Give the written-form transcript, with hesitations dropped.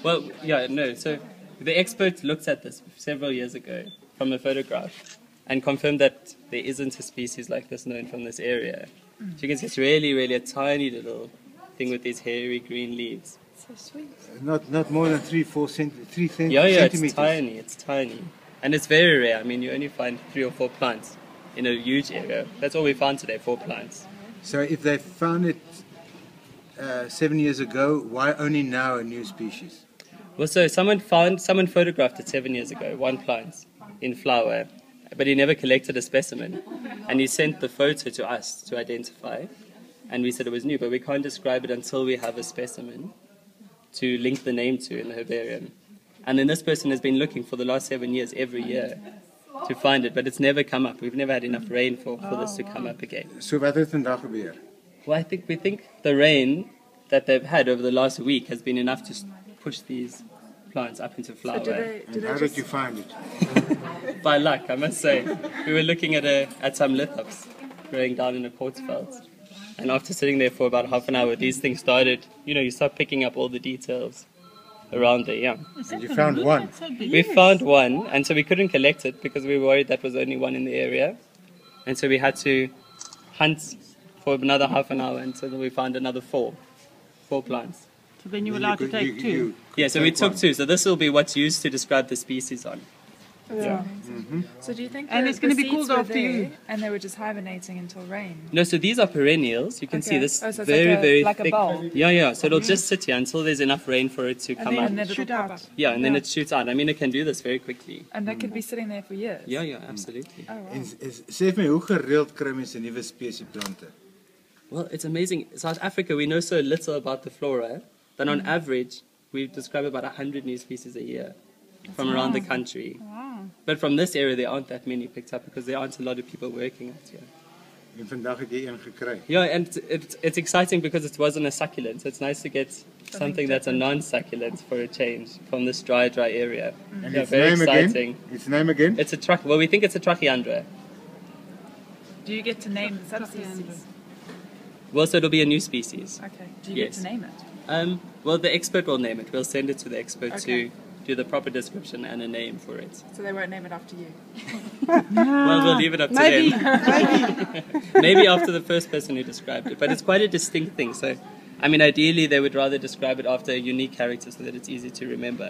Well, yeah, no. So the expert looked at this several years ago from a photograph and confirmed that there isn't a species like this known from this area. So you can see it's really, really a tiny little thing with these hairy green leaves. So sweet. Not more than 3-4 centimeters. Yeah, it's tiny. It's tiny. And it's very rare. I mean, you only find 3 or 4 plants in a huge area. That's all we found today, 4 plants. So if they found it 7 years ago, why only now a new species? Well, so someone photographed it 7 years ago, 1 plant in flower, but he never collected a specimen. And he sent the photo to us to identify. And we said it was new, but we can't describe it until we have a specimen to link the name to in the herbarium. And then this person has been looking for the last 7 years, every year, to find it, but it's never come up. We've never had enough rain for this to come up again. So wat het vandag gebeur? Well, we think the rain that they've had over the last week has been enough to push these plants up into flower. And how did you find it? By luck, I must say. We were looking at some lithops growing down in a quartz belt. And after sitting there for about half an hour, these things started, you start picking up all the details around there, yeah. And you found one? We found one, and so we couldn't collect it because we were worried that was only one in the area. And so we had to hunt for another half an hour until we found another 4 plants. So then you were allowed to take 2? Yeah, so we took 2. So this will be what's used to describe the species on. Yeah. So do you think and it's going to be cooled after you? And they were just hibernating until rain? No, so these are perennials. You can see this so very like thick. a bulb. Yeah. So it'll just sit here until there's enough rain for it to come up. And then it'll pop up. Yeah, and then it shoots out. I mean, it can do this very quickly. And that could be sitting there for years. Yeah, absolutely. Oh, wow. En sê vir my, hoe gereeld kry mense 'n nuwe spesies plante? Well, it's amazing. South Africa, we know so little about the flora, but on average, we describe about 100 new species a year from around the country. Wow. But from this area, there aren't that many picked up because there aren't a lot of people working out here. En vandag het jy een gekry. Yeah, and it's exciting because it wasn't a succulent. So it's nice to get something that's a non-succulent for a change from this dry area. And Yeah, its very name exciting. again? Its name again? It's a well, we think it's a Trachyandra. Do you get to name the subspecies? Well, so it'll be a new species. Okay. Do you Yes. get to name it? Well, the expert will name it. We'll send it to the expert Okay. to do the proper description and a name for it. So they won't name it after you? Well, we'll leave it up to Maybe. them. Maybe after the first person who described it. But it's quite a distinct thing. So, I mean, ideally, they would rather describe it after a unique character so that it's easy to remember.